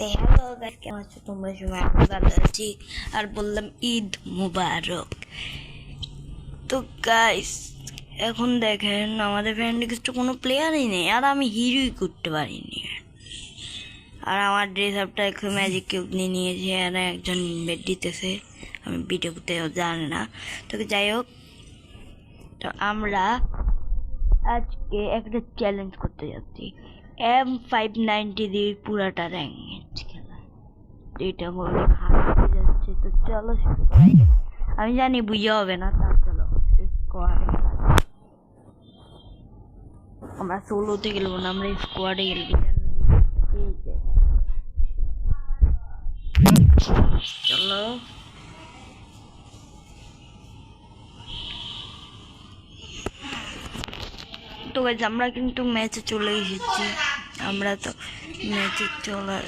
তো hello guys, কেমন আছো তোমরা সবাই? আমি ভালো আছি আর বললাম ঈদ মুবারক। তো গাইস এখন দেখেন আমাদের ফ্রেন্ড লিস্টে কোনো প্লেয়ারই নেই আর আমি হিরোই করতে পারিনি। আর আমার ড্রেস আপটা একটু ম্যাজিক কিউব নিয়ে নিয়েছি আর একজন ইনভাইট দিতেছে, আমি ভিডিও করতেও জানি না। তো যাই হোক, তো আমরা আজকে একটা চ্যালেঞ্জ করতে যাচ্ছি। M590 দিয়ে পুরাটা র্যাঙ্ক খেলা, এটা হলো খারাপ হয়ে যাচ্ছে। তো চলো শুরু করা যাক। আমি জানি বুঝে হবে না, তা চলো স্কোয়াডে খেলা যাক। আমরা সোলোতে খেলবো না, আমরা স্কোয়াডে খেলবো। চলো তো গাইস আমরা কিন্তু ম্যাচে চলে এসেছি। আমরা তো ম্যাচে চলার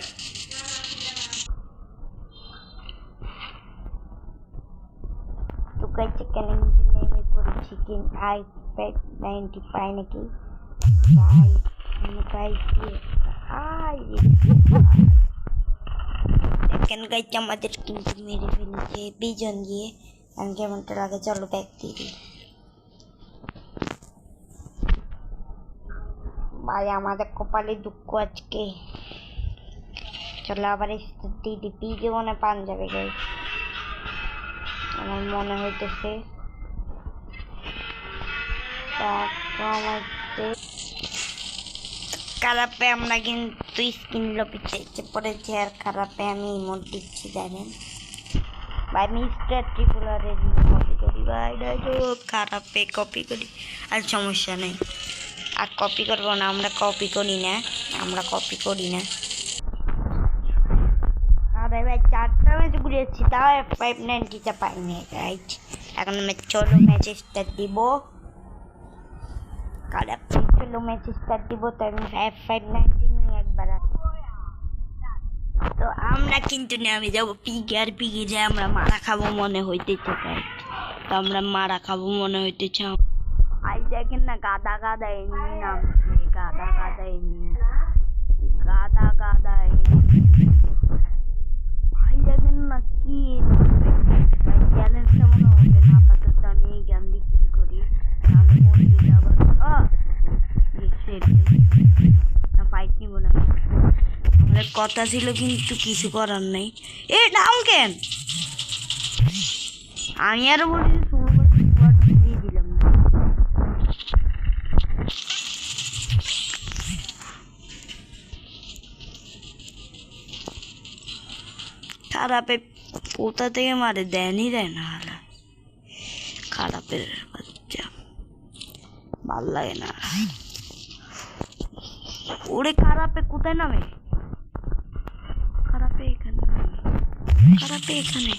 তো গাইস এখানে নেমে পড়েছি কি i590 পাই নাকি ভাই? পাইছি এখানে গাইস আমাদের কিন্তু মেরে ফেলেছে বিজন দিয়ে। আমি কেমনটা লাগে চলো ব্যাক দিয়ে দিই। ভাই আমাদের কপালে দুঃখ আজকে। চলো আবার টিডিপি জীবনে পান যাবে গাইস, আমার মনে হইতেছে। খারাপে আমরা কিন্তু স্কিন লপিতে পড়েছি আর খারাপে আমি ইমোট দিচ্ছি জানেন ভাই। মিস্টার ট্রিপুলারের কপি করি ভাই, খারাপে কপি করি আর সমস্যা নেই। আর কপি করবো না, আমরা কপি করি না, আমরা কপি করি না। আরে ভাই 4টা ম্যাচ ঘুরেছি তাও F590টা পাইনি রাইট। এখন আমি চলো ম্যাচ স্টার্ট দিব, খারাপ চলো ম্যাচ স্টার্ট দিব। তো আমি F590 নিয়ে একবার তো আমরা কিন্তু আমি যাবো পিকে আর পিকে যে আমরা মারা খাবো মনে হইতেছে রাইট। তো আমরা মারা খাবো মনে হইতেছে। আই দেখেন না গাদা গাদা এমনি নামছে, গাদা গাদা এমনি, গাদা গাদা ভাই দেখেন না কি চ্যালেঞ্জটা মনে হবে না। আপাতত আমি এই গান দিয়ে কিল করি, তাহলে মরে গেলে আবার ফাইট নিব না। আমাদের কথা ছিল কিন্তু কিছু করার নেই। এ ডাউন কেন? আমি আরো বলি দিয়ে দিলাম না। খারাপে কোথা থেকে মারে দেয়নি দেয় না, খারাপের বাচ্চা ভাল লাগে না। ওরে খারাপে কোথায় নামে? খারাপে এখানে, খারাপে এখানে।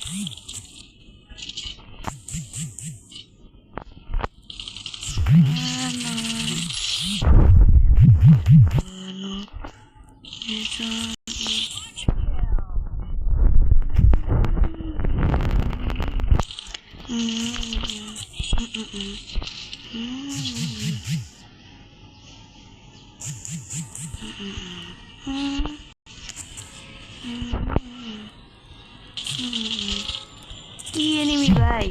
কি এনিমি ভাই?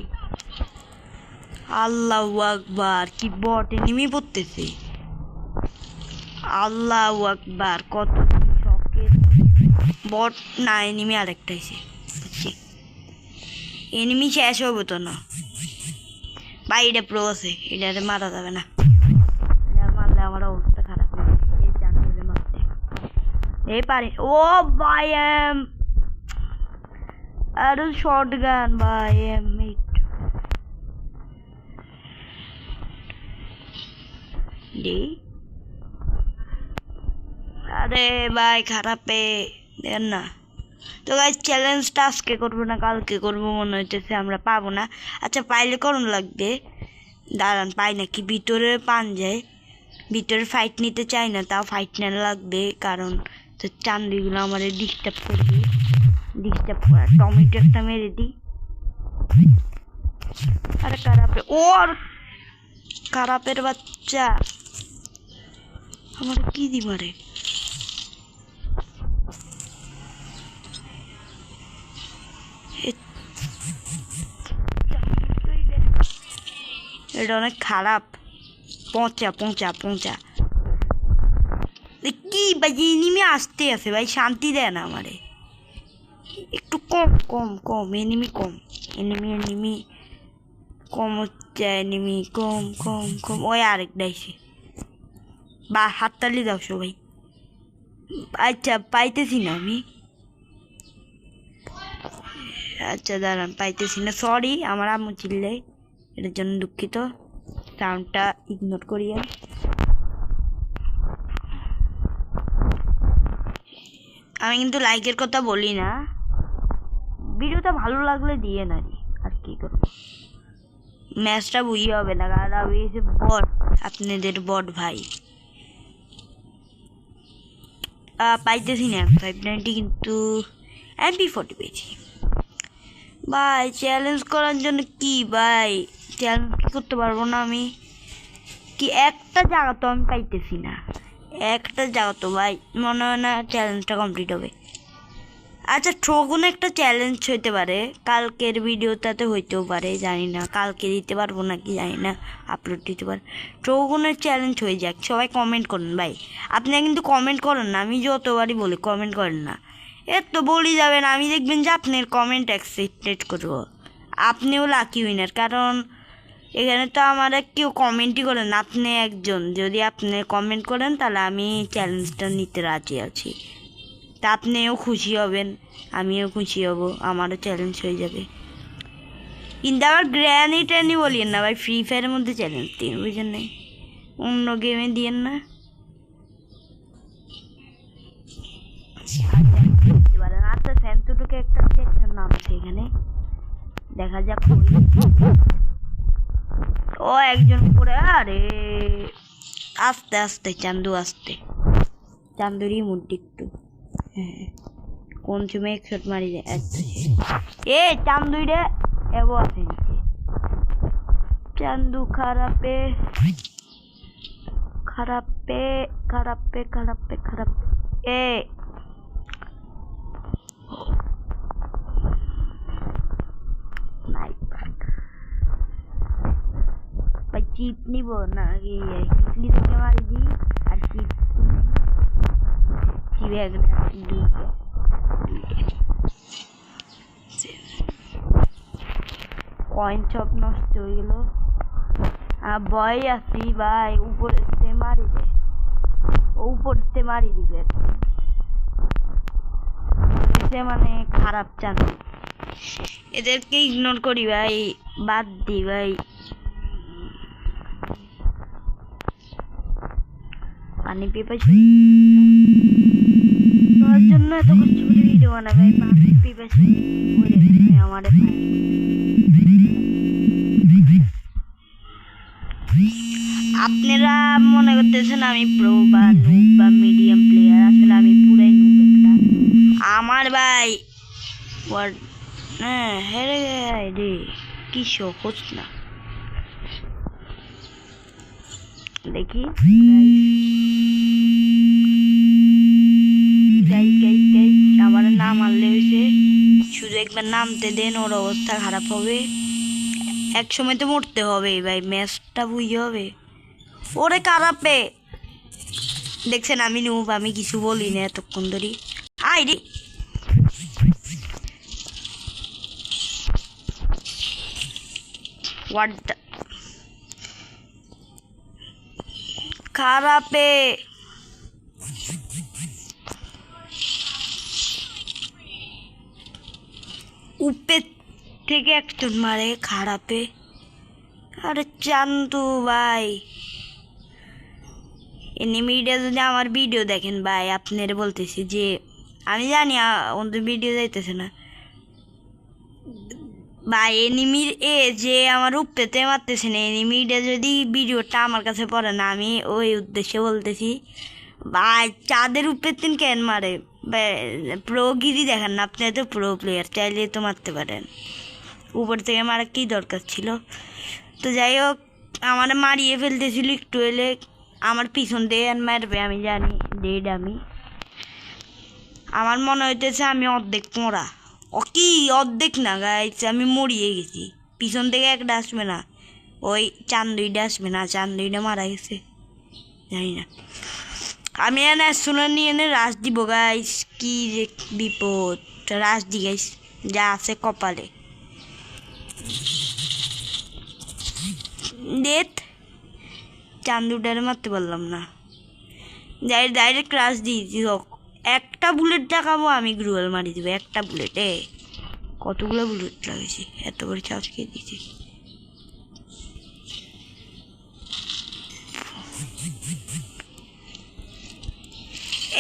আল্লাহু আকবার, কি বট এনিমি পড়তেছে। আল্লাহু আকবার, কত শকের বট না এনিমি। আরেকটা এসে বুঝছি এনিমি শেষ হবে তো না ভাই। এটা প্রো আছে, এটা মারা যাবে না, এটা মারলে আমার অবস্থা খারাপ হবে। এই চান দিলে মারতে এই পারে। ও ভাই আরো শর্ট গান ভাই আরে ভাই খারাপে দেন না। তো গাইস চ্যালেঞ্জটা আজকে করবো না কালকে করবো মনে হইতেছে, আমরা পাবো না। আচ্ছা পাইলে করুন লাগবে, দাঁড়ান পাই নাকি ভিতরে পান যায়। ভিতরে ফাইট নিতে চাই না, তাও ফাইট নেওয়া লাগবে কারণ তো চান্দিগুলো আমাদের ডিস্টার্ব করবে। ডিস্টার্ব করা টমেটো একটা মেরে দিই। আরে খারাপে ওর খারাপের বাচ্চা আমার কি দি মারে। এটা অনেক খারাপ। পচা পচা পচা। কি ভাই এনিমি আসতে আছে ভাই, শান্তি দেয় না আমারে। একটু কম কম কম এনিমি কম, এনিমি কম হচ্ছে, এনিমি কম কম কম। ওই আরেকটা এসে বা হাততালি দাও সবাই। আচ্ছা পাইতেছি না আমি, আচ্ছা দাঁড়ান পাইতেছি না, সরি আমার আম্মু চিল্লে, এটার জন্য দুঃখিত। সাউন্ডটা ইগনোর করিয়ে। আমি কিন্তু লাইকের কথা বলি না, ভিডিওটা ভালো লাগলে দিয়ে না আর কি করবো। ম্যাচটা বুঝি হবে না, কারণ আমি বট, আপনাদের বট ভাই। পাইতেছি না 590, কিন্তু MP40 পেয়েছি ভাই। চ্যালেঞ্জ করার জন্য কি ভাই, চ্যালেঞ্জ কি করতে পারবো না আমি? কি একটা জায়গা তো আমি পাইতেছি না, একটা জায়গা তো ভাই মনে হয় না চ্যালেঞ্জটা কমপ্লিট হবে। আচ্ছা ট্রোগুন একটা চ্যালেঞ্জ হইতে পারে, কালকের ভিডিওটাতে হইতেও পারে, জানি না কালকে দিতে পারবো নাকি জানি না, আপলোড দিতে পারে। ট্রোগুনের চ্যালেঞ্জ হয়ে যাক, সবাই কমেন্ট করেন ভাই। আপনি কিন্তু কমেন্ট করেন না, আমি যতবারই বলি কমেন্ট করেন না। এর তো বলি যাবেন, আমি দেখবেন যে আপনার কমেন্ট অ্যাকসেপ্টেড করবো, আপনিও লাকি উইনার। কারণ এখানে তো আমার কেউ কমেন্টই করেন না, আপনি একজন যদি আপনি কমেন্ট করেন তাহলে আমি চ্যালেঞ্জটা নিতে রাজি আছি। তা আপনিও খুশি হবেন, আমিও খুশি হব, আমারও চ্যালেঞ্জ হয়ে যাবে। কিন্তু আবার গ্র্যানি ট্যানি বলিয়েন না ভাই, ফ্রি ফায়ারের মধ্যে চ্যালেঞ্জ দিন, বুঝেন নাই, অন্য গেমে দিয়েন না। আচ্ছা স্যান্তুটুকে একটা সেকশন নামছে এখানে, দেখা যাক। ও একজন পড়ে, আরে আস্তে আস্তে চান্দু, আস্তে চান্দুরই মুডটি একটু, হ্যাঁ কোন সময় একশট মারি দেয়। এ চান্দুই রে এবো আছে নিচে, চান্দু খারাপে খারাপে খারাপে খারাপে খারাপ। এ ভাই চিপ নিব না, টিকলি থেকে মারি দি, আর চিপ চিপে একটা কয়েন সব নষ্ট হয়ে গেল। ভয় আছি ভাই, উপরে মারি দে, উপর মারি দিবে মানে খারাপ চান। এদেরকে ইগনোর করি ভাই, বাদ দি ভাই। পানি পিপাসা তোর জন্য এত কষ্ট করে ভিডিও বানাই ভাই, পানি পিপাসা আমার। আপনারা মনে করতেছেন আমি প্রো বা নুব বা মিডিয়াম প্লেয়ার, আসলে আমি পুরাই নুব একটা। আমার ভাই হেরে রে, কি সহজ না। দেখি আমার নাম মারলে হয়েছে, শুধু একবার নামতে দেন, ওর অবস্থা খারাপ হবে। এক সময় তো মরতে হবে ভাই, ম্যাচটা বুঝতে হবে। ওরে খারাপে দেখছেন, আমি নুব, আমি কিছু বলি না এতক্ষণ ধরে। আইডি খারাপে উপের থেকে একজন মারে খারাপে। আরে চান্দু ভাই, এনিমিটা যদি আমার ভিডিও দেখেন ভাই, আপনারা বলতেছি যে আমি জানি ওদের ভিডিও যাইতেছে না ভাই, এনিমির যে আমার উপেতে মারতেছে না, এনিমিটা যদি ভিডিওটা আমার কাছে পড়ে না, আমি ওই উদ্দেশ্যে বলতেছি ভাই, চাঁদের উপেতে কেন মারে প্রোগিরি দেখেন না, আপনি তো প্রো প্লেয়ার, চাইলে তো মারতে পারেন, উপর থেকে মারা কি দরকার ছিল। তো যাই হোক, আমার মারিয়ে ফেলতেছিল একটু এলে, আমার পিছন দিয়ে মারবে আমি জানি, ডেড আমি। আমার মনে হইতেছে আমি অর্ধেক মরা, কি অর্ধেক না গাইছে, আমি মরিয়ে গেছি, পিছন থেকে একটা আসবে না, ওই চান্দুইটা আসবে না, চান্দুইটা মারা গেছে, জানি না। আমি এনে সোনা নিয়ে এনে রাস দিব গাইস, কি যে বিপদ। রাস দি গাইস, যা আছে কপালে। ডেথ, চান্দুটারে মারতে পারলাম না, যাই ডাইরেক্ট রাস দিয়েছি। হোক, একটা বুলেট দেখাবো আমি, গ্রুয়েল মারি দেবো একটা বুলেটে। কতগুলো বুলেট লাগেছে, এত করে চার্জ খেয়ে দিয়েছি।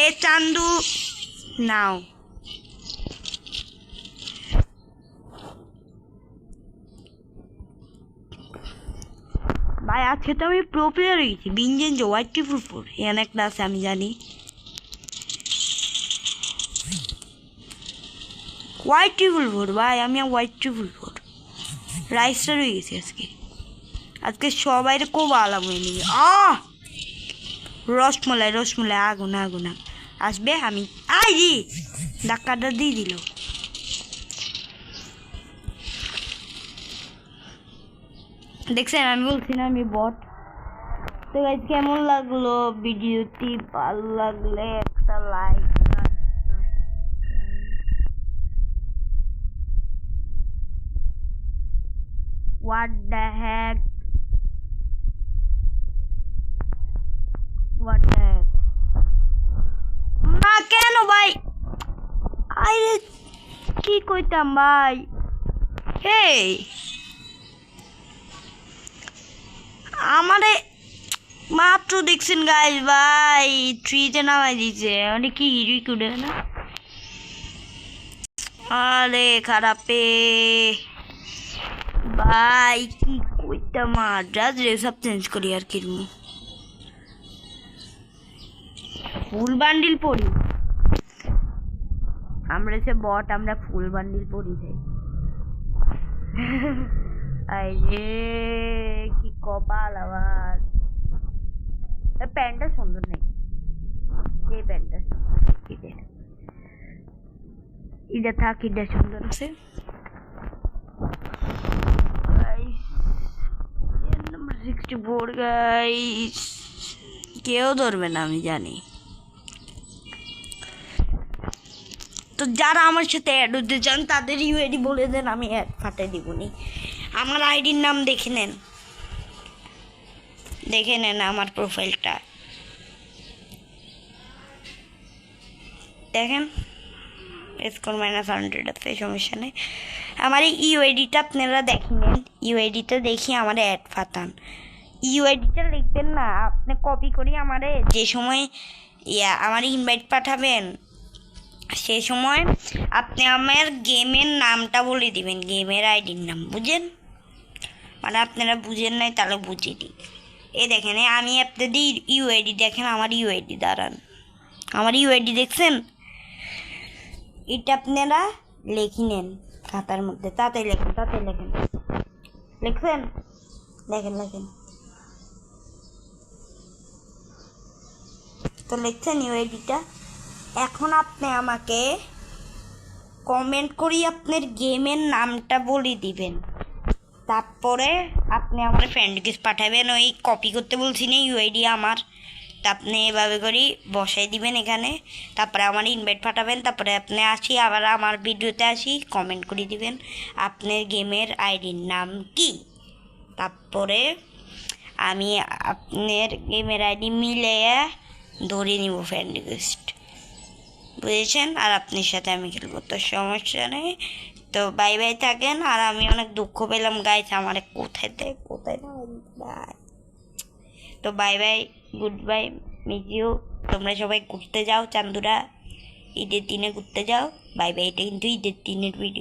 এ চান্দু নাও, ভাই আজকে তো আমি প্রো প্লেয়ার হয়ে গেছি। বিঞ্জেন যে হোয়াইট 444 এখানে একটা আছে, আমি জানি হোয়াইট 444 ভাই, আমি হোয়াইট 444 রাইস্টার হয়ে গেছি আজকে। আজকে সবাই খুব আলাম হয়ে নিয়ে রসমলাই রসমলাই, আগুন আগুন আসবে। আমি আই ধাক্কাটা দিয়ে দিল। দেখছেন, আমি বলছি না আমি বট। তো গাইস কেমন লাগলো ভিডিওটি? ভালো লাগলে একটা like, what the heck, what the heck, না কেন ভাই? আরে কি কইতাম ভাই, হেই আমারে মাত্র দেখছেন গাইস ভাই 3-তে নামাই দিছে। মানে কি হিরোই করে না, আরে খারাপে ভাই কি কইতাম। আজ সব চেঞ্জ করি আর কি, ফুল বান্ডিল পড়ি আমরা, সে বট আমরা ফুল বান্ডিল পড়ি যাই। আরে কি কপাল আমার, প্যান্টটা সুন্দর নেই, এই প্যান্টটা এটা থাক, এটা সুন্দর আছে। নাম্বার 64 গাইস, কেউ ধরবে না আমি জানি। তো যারা আমার সাথে অ্যাড হতে চান তাদের ইউআইডি বলে দেন, আমি অ্যাড ফাটাই দিবনি। আমার আইডির নাম দেখে নেন, দেখে নেন আমার প্রোফাইলটা দেখেন, স্কোর -100 আছে, সমস্যা নেই। আমার এই ইউআইডিটা আপনারা দেখে নেন, ইউআইডিটা দেখি আমার অ্যাড ফাটান। ইউআইডিটা লিখবেন না, আপনি কপি করি আমারে যে সময় আমার ইনভাইট পাঠাবেন সে সময় আপনি আমার গেমের নামটা বলে দিবেন, গেমের আইডির নাম, বুঝেন? মানে আপনারা বুঝেন নাই তাহলে বুঝিয়ে দিই। এই দেখেন, আমি আপনাদের ইউআইডি দেখেন, আমার ইউআইডি দাঁড়ান, আমার ইউআইডি দেখছেন? এটা আপনারা লিখে নেন খাতার মধ্যে, তাড়াতাড়ি লেখেন, তাড়াতাড়ি লেখেন, লিখছেন? লেখেন লেখেন, তো লিখছেন ইউআইডিটা। এখন আপনি আমাকে কমেন্ট করি আপনার গেমের নামটা বলে দিবেন, তারপরে আপনি আমার ফ্রেন্ড রিকোয়েস্ট পাঠাবেন। ওই কপি করতে বলছি না ইউআইডি আমার, তা আপনি এভাবে করে বসাই দিবেন এখানে, তারপরে আমার ইনভাইট পাঠাবেন, তারপরে আপনি আসি আবার আমার ভিডিওতে আসি কমেন্ট করে দিবেন আপনার গেমের আইডির নাম কি, তারপরে আমি আপনার গেমের আইডি মিলে ধরে নিব ফ্রেন্ড রিকোয়েস্ট, বুঝেছেন? আর আপনার সাথে আমি খেলবো, তো সমস্যা নেই। তো বাই বাই থাকেন। আর আমি অনেক দুঃখ পেলাম গাইস, আমার কোথায় দেয় কোথায় না, বাই। তো bye bye, goodbye, miss you. তোমরা সবাই ঘুরতে যাও, চান্দুরা ঈদের দিনে ঘুরতে যাও। বাই বাই, এটা কিন্তু ঈদের দিনের ভিডিও।